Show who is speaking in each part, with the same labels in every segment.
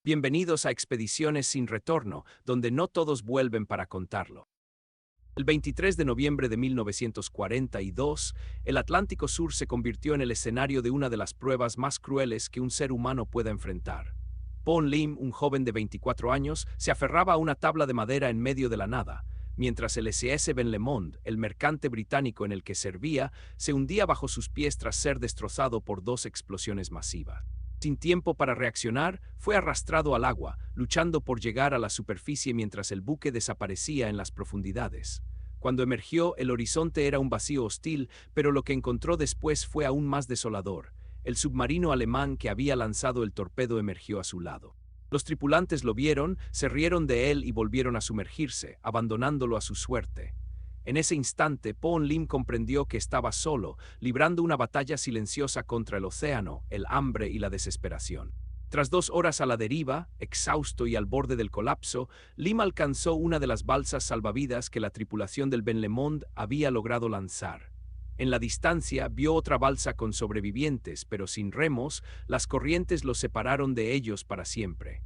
Speaker 1: Bienvenidos a Expediciones sin Retorno, donde no todos vuelven para contarlo. El 23 de noviembre de 1942, el Atlántico Sur se convirtió en el escenario de una de las pruebas más crueles que un ser humano pueda enfrentar. Paul Lim, un joven de 24 años, se aferraba a una tabla de madera en medio de la nada, mientras el SS Ben Lomond, el mercante británico en el que servía, se hundía bajo sus pies tras ser destrozado por dos explosiones masivas. Sin tiempo para reaccionar, fue arrastrado al agua, luchando por llegar a la superficie mientras el buque desaparecía en las profundidades. Cuando emergió, el horizonte era un vacío hostil, pero lo que encontró después fue aún más desolador. El submarino alemán que había lanzado el torpedo emergió a su lado. Los tripulantes lo vieron, se rieron de él y volvieron a sumergirse, abandonándolo a su suerte. En ese instante, Paul Lim comprendió que estaba solo, librando una batalla silenciosa contra el océano, el hambre y la desesperación. Tras 2 horas a la deriva, exhausto y al borde del colapso, Lim alcanzó una de las balsas salvavidas que la tripulación del Ben Lomond había logrado lanzar. En la distancia vio otra balsa con sobrevivientes, pero sin remos, las corrientes los separaron de ellos para siempre.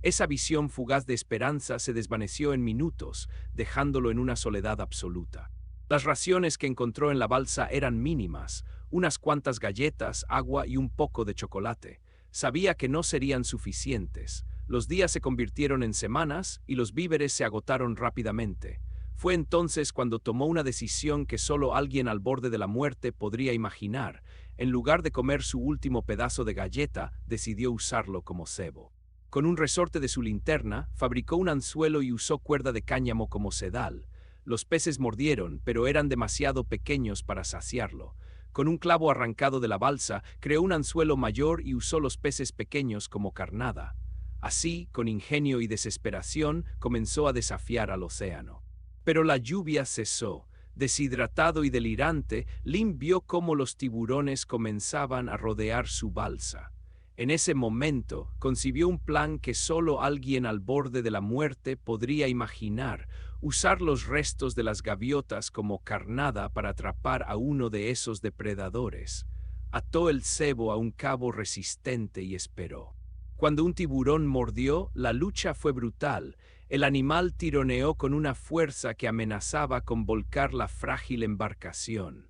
Speaker 1: Esa visión fugaz de esperanza se desvaneció en minutos, dejándolo en una soledad absoluta. Las raciones que encontró en la balsa eran mínimas, unas cuantas galletas, agua y un poco de chocolate. Sabía que no serían suficientes. Los días se convirtieron en semanas y los víveres se agotaron rápidamente. Fue entonces cuando tomó una decisión que solo alguien al borde de la muerte podría imaginar. En lugar de comer su último pedazo de galleta, decidió usarlo como cebo. Con un resorte de su linterna, fabricó un anzuelo y usó cuerda de cáñamo como sedal. Los peces mordieron, pero eran demasiado pequeños para saciarlo. Con un clavo arrancado de la balsa, creó un anzuelo mayor y usó los peces pequeños como carnada. Así, con ingenio y desesperación, comenzó a desafiar al océano. Pero la lluvia cesó. Deshidratado y delirante, Lim vio cómo los tiburones comenzaban a rodear su balsa. En ese momento, concibió un plan que solo alguien al borde de la muerte podría imaginar: usar los restos de las gaviotas como carnada para atrapar a uno de esos depredadores. Ató el cebo a un cabo resistente y esperó. Cuando un tiburón mordió, la lucha fue brutal. El animal tironeó con una fuerza que amenazaba con volcar la frágil embarcación.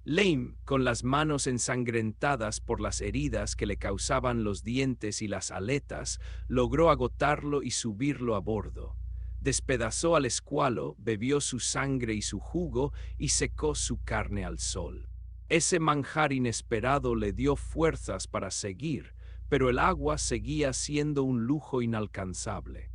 Speaker 1: Lim, con las manos ensangrentadas por las heridas que le causaban los dientes y las aletas, logró agotarlo y subirlo a bordo. Despedazó al escualo, bebió su sangre y su jugo y secó su carne al sol. Ese manjar inesperado le dio fuerzas para seguir, pero el agua seguía siendo un lujo inalcanzable.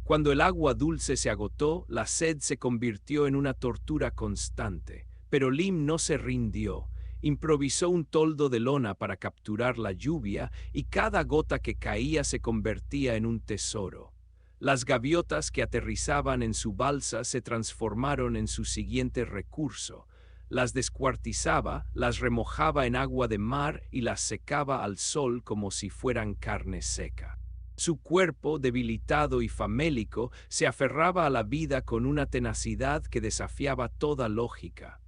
Speaker 1: Cuando el agua dulce se agotó, la sed se convirtió en una tortura constante. Pero Lim no se rindió. Improvisó un toldo de lona para capturar la lluvia y cada gota que caía se convertía en un tesoro. Las gaviotas que aterrizaban en su balsa se transformaron en su siguiente recurso. Las descuartizaba, las remojaba en agua de mar y las secaba al sol como si fueran carne seca. Su cuerpo, debilitado y famélico, se aferraba a la vida con una tenacidad que desafiaba toda lógica.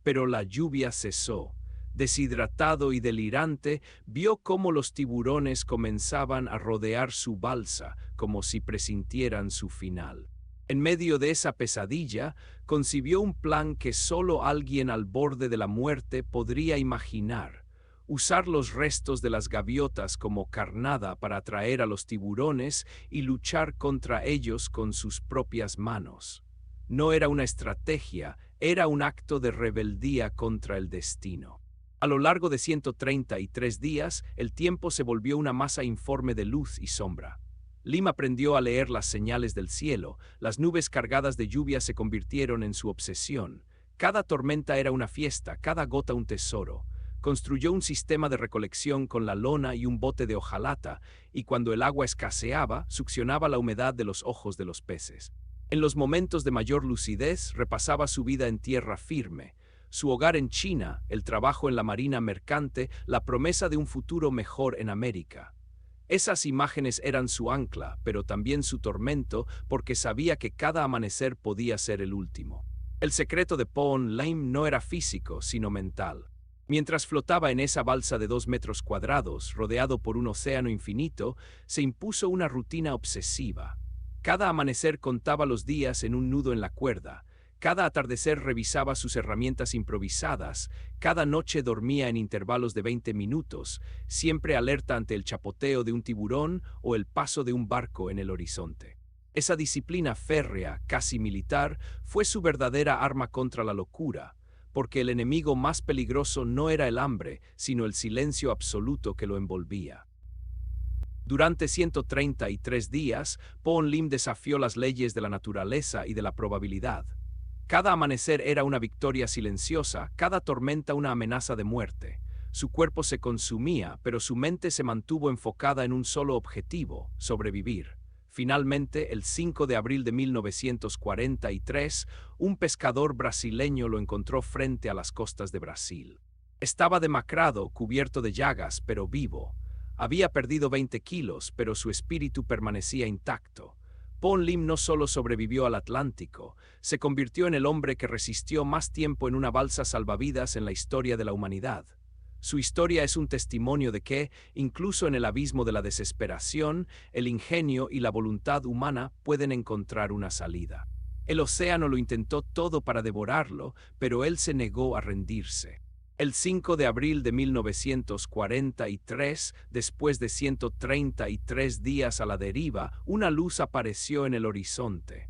Speaker 1: Pero la lluvia cesó. Deshidratado y delirante, vio cómo los tiburones comenzaban a rodear su balsa, como si presintieran su final. En medio de esa pesadilla, concibió un plan que solo alguien al borde de la muerte podría imaginar: usar los restos de las gaviotas como carnada para atraer a los tiburones y luchar contra ellos con sus propias manos. No era una estrategia, era un acto de rebeldía contra el destino. A lo largo de 133 días, el tiempo se volvió una masa informe de luz y sombra. Lim aprendió a leer las señales del cielo. Las nubes cargadas de lluvia se convirtieron en su obsesión. Cada tormenta era una fiesta, cada gota un tesoro. Construyó un sistema de recolección con la lona y un bote de hojalata, y cuando el agua escaseaba, succionaba la humedad de los ojos de los peces. En los momentos de mayor lucidez, repasaba su vida en tierra firme, su hogar en China, el trabajo en la marina mercante, la promesa de un futuro mejor en América. Esas imágenes eran su ancla, pero también su tormento, porque sabía que cada amanecer podía ser el último. El secreto de Paul Lim no era físico, sino mental. Mientras flotaba en esa balsa de 2 metros cuadrados, rodeado por un océano infinito, se impuso una rutina obsesiva. Cada amanecer contaba los días en un nudo en la cuerda, cada atardecer revisaba sus herramientas improvisadas, cada noche dormía en intervalos de 20 minutos, siempre alerta ante el chapoteo de un tiburón o el paso de un barco en el horizonte. Esa disciplina férrea, casi militar, fue su verdadera arma contra la locura, porque el enemigo más peligroso no era el hambre, sino el silencio absoluto que lo envolvía. Durante 133 días, Pon Lim desafió las leyes de la naturaleza y de la probabilidad. Cada amanecer era una victoria silenciosa, cada tormenta una amenaza de muerte. Su cuerpo se consumía, pero su mente se mantuvo enfocada en un solo objetivo: sobrevivir. Finalmente, el 5 de abril de 1943, un pescador brasileño lo encontró frente a las costas de Brasil. Estaba demacrado, cubierto de llagas, pero vivo. Había perdido 20 kilos, pero su espíritu permanecía intacto. Pon Lim no solo sobrevivió al Atlántico, se convirtió en el hombre que resistió más tiempo en una balsa salvavidas en la historia de la humanidad. Su historia es un testimonio de que, incluso en el abismo de la desesperación, el ingenio y la voluntad humana pueden encontrar una salida. El océano lo intentó todo para devorarlo, pero él se negó a rendirse. El 5 de abril de 1943, después de 133 días a la deriva, una luz apareció en el horizonte.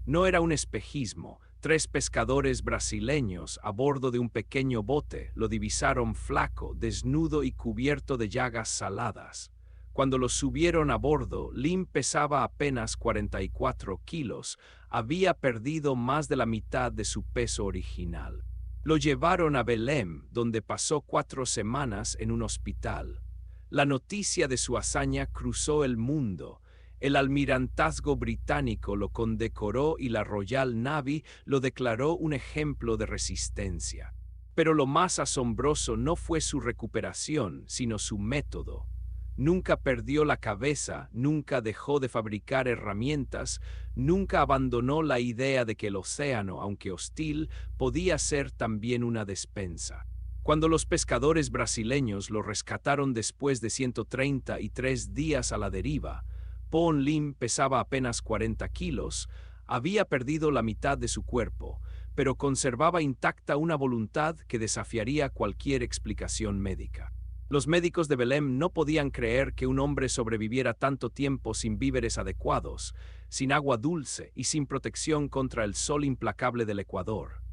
Speaker 1: No era un espejismo. 3 pescadores brasileños, a bordo de un pequeño bote, lo divisaron flaco, desnudo y cubierto de llagas saladas. Cuando lo subieron a bordo, Lim pesaba apenas 44 kilos, había perdido más de la mitad de su peso original. Lo llevaron a Belém, donde pasó 4 semanas en un hospital. La noticia de su hazaña cruzó el mundo. El almirantazgo británico lo condecoró y la Royal Navy lo declaró un ejemplo de resistencia. Pero lo más asombroso no fue su recuperación, sino su método. Nunca perdió la cabeza, nunca dejó de fabricar herramientas, nunca abandonó la idea de que el océano, aunque hostil, podía ser también una despensa. Cuando los pescadores brasileños lo rescataron después de 133 días a la deriva, Pon Lim pesaba apenas 40 kilos, había perdido la mitad de su cuerpo, pero conservaba intacta una voluntad que desafiaría cualquier explicación médica. Los médicos de Belém no podían creer que un hombre sobreviviera tanto tiempo sin víveres adecuados, sin agua dulce y sin protección contra el sol implacable del Ecuador.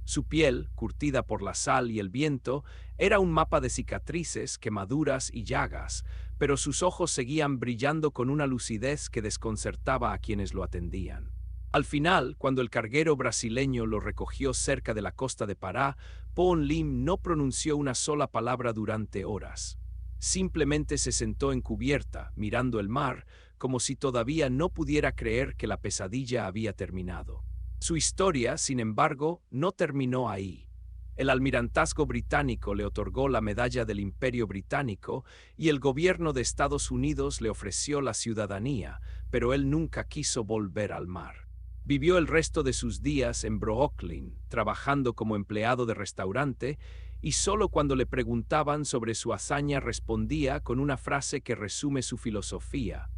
Speaker 1: Su piel, curtida por la sal y el viento, era un mapa de cicatrices, quemaduras y llagas, pero sus ojos seguían brillando con una lucidez que desconcertaba a quienes lo atendían. Al final, cuando el carguero brasileño lo recogió cerca de la costa de Pará, Pon Lim no pronunció una sola palabra durante horas. Simplemente se sentó en cubierta, mirando el mar, como si todavía no pudiera creer que la pesadilla había terminado. Su historia, sin embargo, no terminó ahí. El almirantazgo británico le otorgó la medalla del Imperio Británico y el gobierno de Estados Unidos le ofreció la ciudadanía, pero él nunca quiso volver al mar. Vivió el resto de sus días en Brooklyn, trabajando como empleado de restaurante, y solo cuando le preguntaban sobre su hazaña respondía con una frase que resume su filosofía: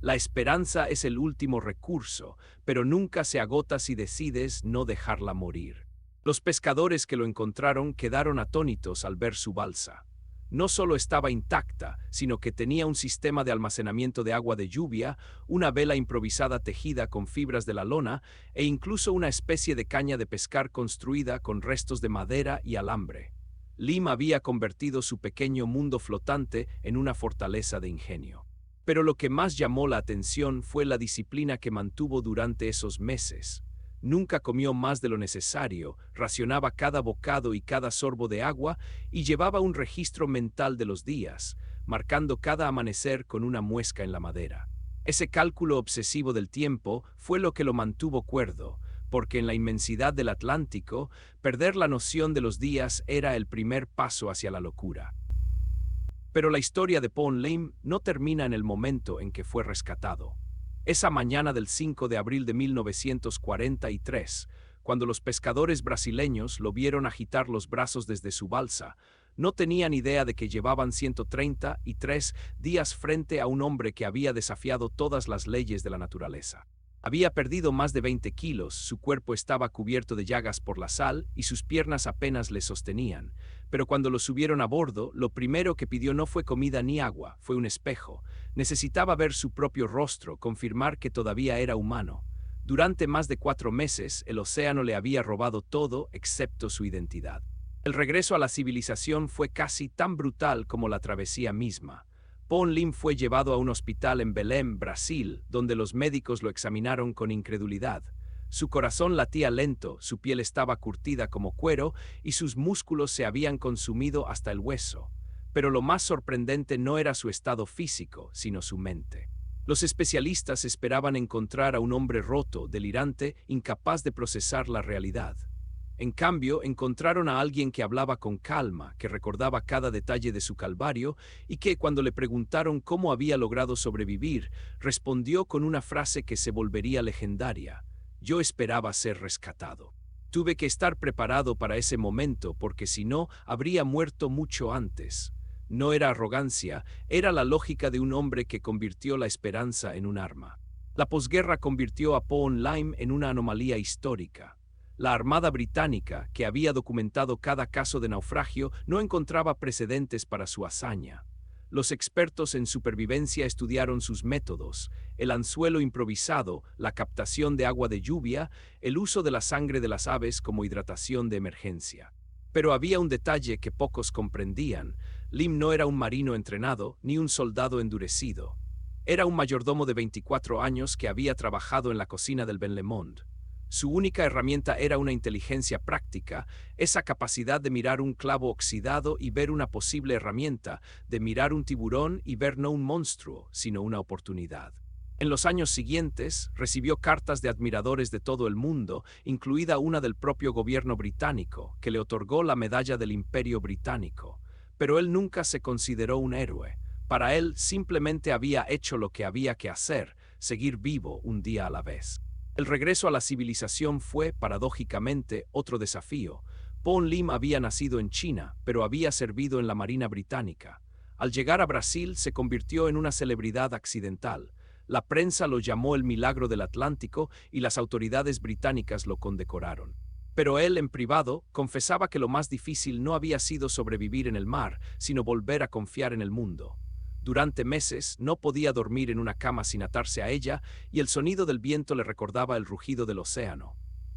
Speaker 1: la esperanza es el último recurso, pero nunca se agota si decides no dejarla morir. Los pescadores que lo encontraron quedaron atónitos al ver su balsa. No solo estaba intacta, sino que tenía un sistema de almacenamiento de agua de lluvia, una vela improvisada tejida con fibras de la lona e incluso una especie de caña de pescar construida con restos de madera y alambre. Lim había convertido su pequeño mundo flotante en una fortaleza de ingenio. Pero lo que más llamó la atención fue la disciplina que mantuvo durante esos meses. Nunca comió más de lo necesario, racionaba cada bocado y cada sorbo de agua y llevaba un registro mental de los días, marcando cada amanecer con una muesca en la madera. Ese cálculo obsesivo del tiempo fue lo que lo mantuvo cuerdo, porque en la inmensidad del Atlántico, perder la noción de los días era el primer paso hacia la locura. Pero la historia de Pon Lim no termina en el momento en que fue rescatado. Esa mañana del 5 de abril de 1943, cuando los pescadores brasileños lo vieron agitar los brazos desde su balsa, No tenían idea de que llevaban 133 días frente a un hombre que había desafiado todas las leyes de la naturaleza. Había perdido más de 20 kilos, su cuerpo estaba cubierto de llagas por la sal y sus piernas apenas le sostenían. Pero cuando lo subieron a bordo, lo primero que pidió no fue comida ni agua, fue un espejo. Necesitaba ver su propio rostro, confirmar que todavía era humano. Durante más de 4 meses, el océano le había robado todo excepto su identidad. El regreso a la civilización fue casi tan brutal como la travesía misma. Paul Lim fue llevado a un hospital en Belém, Brasil, donde los médicos lo examinaron con incredulidad. Su corazón latía lento, su piel estaba curtida como cuero y sus músculos se habían consumido hasta el hueso. Pero lo más sorprendente no era su estado físico, sino su mente. Los especialistas esperaban encontrar a un hombre roto, delirante, incapaz de procesar la realidad. En cambio, encontraron a alguien que hablaba con calma, que recordaba cada detalle de su calvario y que, cuando le preguntaron cómo había logrado sobrevivir, respondió con una frase que se volvería legendaria: «Yo esperaba ser rescatado. Tuve que estar preparado para ese momento porque si no, habría muerto mucho antes». No era arrogancia, era la lógica de un hombre que convirtió la esperanza en un arma. La posguerra convirtió a Paul Lim en una anomalía histórica. La Armada Británica, que había documentado cada caso de naufragio, no encontraba precedentes para su hazaña. Los expertos en supervivencia estudiaron sus métodos: el anzuelo improvisado, la captación de agua de lluvia, el uso de la sangre de las aves como hidratación de emergencia. Pero había un detalle que pocos comprendían: Lim no era un marino entrenado ni un soldado endurecido. Era un mayordomo de 24 años que había trabajado en la cocina del Ben Lemond. Su única herramienta era una inteligencia práctica, esa capacidad de mirar un clavo oxidado y ver una posible herramienta, de mirar un tiburón y ver no un monstruo, sino una oportunidad. En los años siguientes, recibió cartas de admiradores de todo el mundo, incluida una del propio gobierno británico, que le otorgó la medalla del Imperio Británico. Pero él nunca se consideró un héroe. Para él simplemente había hecho lo que había que hacer, seguir vivo un día a la vez. El regreso a la civilización fue, paradójicamente, otro desafío. Paul Lim había nacido en China, pero había servido en la Marina Británica. Al llegar a Brasil, se convirtió en una celebridad accidental. La prensa lo llamó el milagro del Atlántico y las autoridades británicas lo condecoraron. Pero él, en privado, confesaba que lo más difícil no había sido sobrevivir en el mar, sino volver a confiar en el mundo. Durante meses no podía dormir en una cama sin atarse a ella, y el sonido del viento le recordaba el rugido del océano.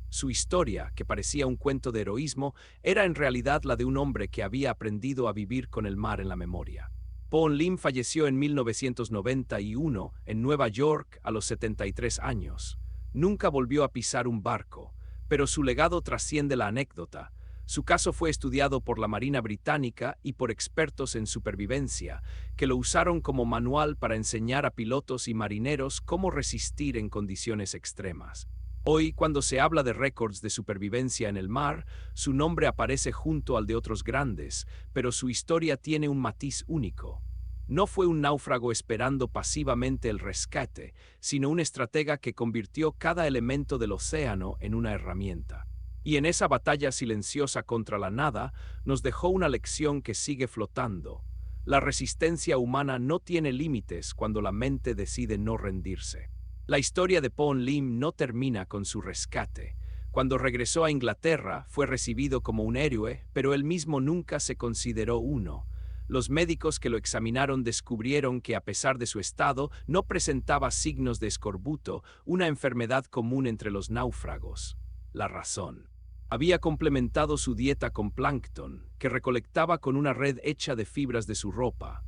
Speaker 1: Su historia, que parecía un cuento de heroísmo, era en realidad la de un hombre que había aprendido a vivir con el mar en la memoria. Paul Lim falleció en 1991 en Nueva York a los 73 años. Nunca volvió a pisar un barco, pero su legado trasciende la anécdota. Su caso fue estudiado por la Marina Británica y por expertos en supervivencia, que lo usaron como manual para enseñar a pilotos y marineros cómo resistir en condiciones extremas. Hoy, cuando se habla de récords de supervivencia en el mar, su nombre aparece junto al de otros grandes, pero su historia tiene un matiz único. No fue un náufrago esperando pasivamente el rescate, sino un estratega que convirtió cada elemento del océano en una herramienta. Y en esa batalla silenciosa contra la nada, nos dejó una lección que sigue flotando. La resistencia humana no tiene límites cuando la mente decide no rendirse. La historia de Paul Lim no termina con su rescate. Cuando regresó a Inglaterra, fue recibido como un héroe, pero él mismo nunca se consideró uno. Los médicos que lo examinaron descubrieron que, a pesar de su estado, no presentaba signos de escorbuto, una enfermedad común entre los náufragos. La razón: había complementado su dieta con plancton, que recolectaba con una red hecha de fibras de su ropa.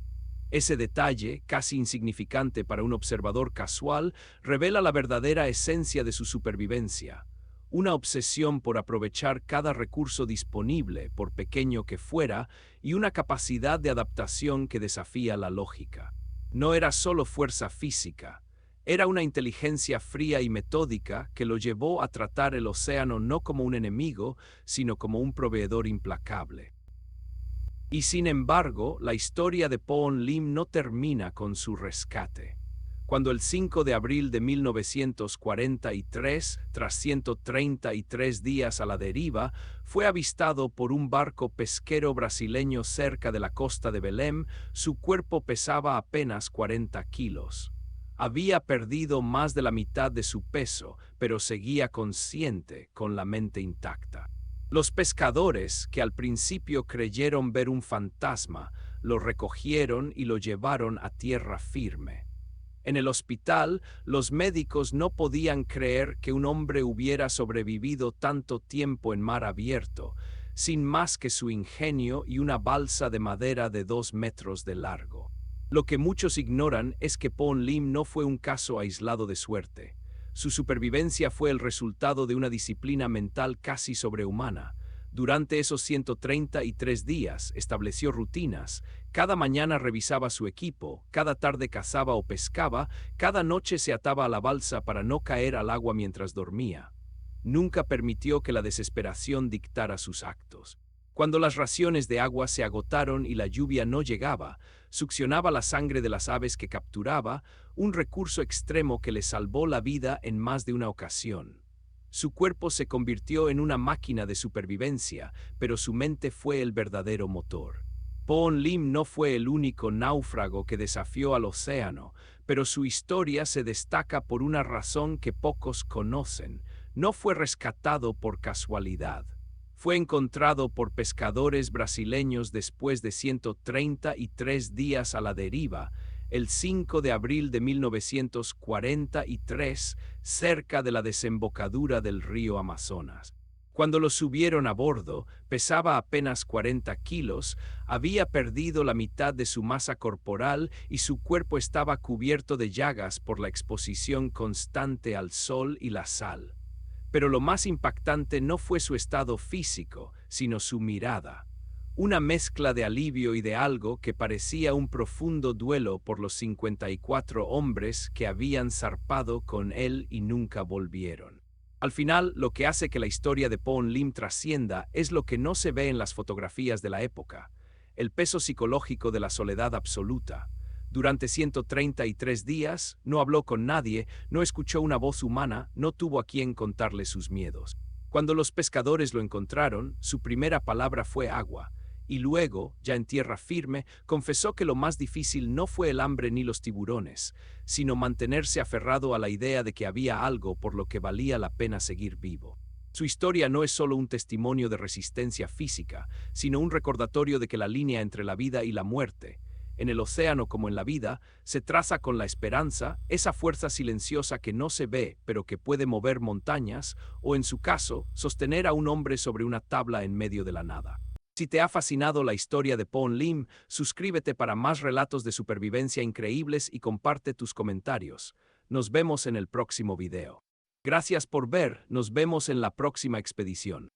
Speaker 1: Ese detalle, casi insignificante para un observador casual, revela la verdadera esencia de su supervivencia: una obsesión por aprovechar cada recurso disponible, por pequeño que fuera, y una capacidad de adaptación que desafía la lógica. No era solo fuerza física. Era una inteligencia fría y metódica que lo llevó a tratar el océano no como un enemigo, sino como un proveedor implacable. Y sin embargo, la historia de Paul Lim no termina con su rescate. cuando el 5 de abril de 1943, tras 133 días a la deriva, fue avistado por un barco pesquero brasileño cerca de la costa de Belém. Su cuerpo pesaba apenas 40 kilos. Había perdido más de la mitad de su peso, pero seguía consciente, con la mente intacta. Los pescadores, que al principio creyeron ver un fantasma, lo recogieron y lo llevaron a tierra firme. En el hospital, los médicos no podían creer que un hombre hubiera sobrevivido tanto tiempo en mar abierto, sin más que su ingenio y una balsa de madera de 2 metros de largo. Lo que muchos ignoran es que Pon Lim no fue un caso aislado de suerte. Su supervivencia fue el resultado de una disciplina mental casi sobrehumana. Durante esos 133 días estableció rutinas. Cada mañana revisaba su equipo, cada tarde cazaba o pescaba, cada noche se ataba a la balsa para no caer al agua mientras dormía. Nunca permitió que la desesperación dictara sus actos. Cuando las raciones de agua se agotaron y la lluvia no llegaba, succionaba la sangre de las aves que capturaba, un recurso extremo que le salvó la vida en más de una ocasión. Su cuerpo se convirtió en una máquina de supervivencia, pero su mente fue el verdadero motor. Pon Lim no fue el único náufrago que desafió al océano, pero su historia se destaca por una razón que pocos conocen. No fue rescatado por casualidad. Fue encontrado por pescadores brasileños después de 133 días a la deriva, el 5 de abril de 1943, cerca de la desembocadura del río Amazonas. Cuando lo subieron a bordo, pesaba apenas 40 kilos, había perdido la mitad de su masa corporal y su cuerpo estaba cubierto de llagas por la exposición constante al sol y la sal. Pero lo más impactante no fue su estado físico, sino su mirada. Una mezcla de alivio y de algo que parecía un profundo duelo por los 54 hombres que habían zarpado con él y nunca volvieron. Al final, lo que hace que la historia de Pon Lim trascienda es lo que no se ve en las fotografías de la época: el peso psicológico de la soledad absoluta. Durante 133 días, no habló con nadie, no escuchó una voz humana, no tuvo a quien contarle sus miedos. Cuando los pescadores lo encontraron, su primera palabra fue agua, y luego, ya en tierra firme, confesó que lo más difícil no fue el hambre ni los tiburones, sino mantenerse aferrado a la idea de que había algo por lo que valía la pena seguir vivo. Su historia no es solo un testimonio de resistencia física, sino un recordatorio de que la línea entre la vida y la muerte, en el océano como en la vida, se traza con la esperanza, esa fuerza silenciosa que no se ve, pero que puede mover montañas, o en su caso, sostener a un hombre sobre una tabla en medio de la nada. Si te ha fascinado la historia de Pon Lim, suscríbete para más relatos de supervivencia increíbles y comparte tus comentarios. Nos vemos en el próximo video. Gracias por ver, nos vemos en la próxima expedición.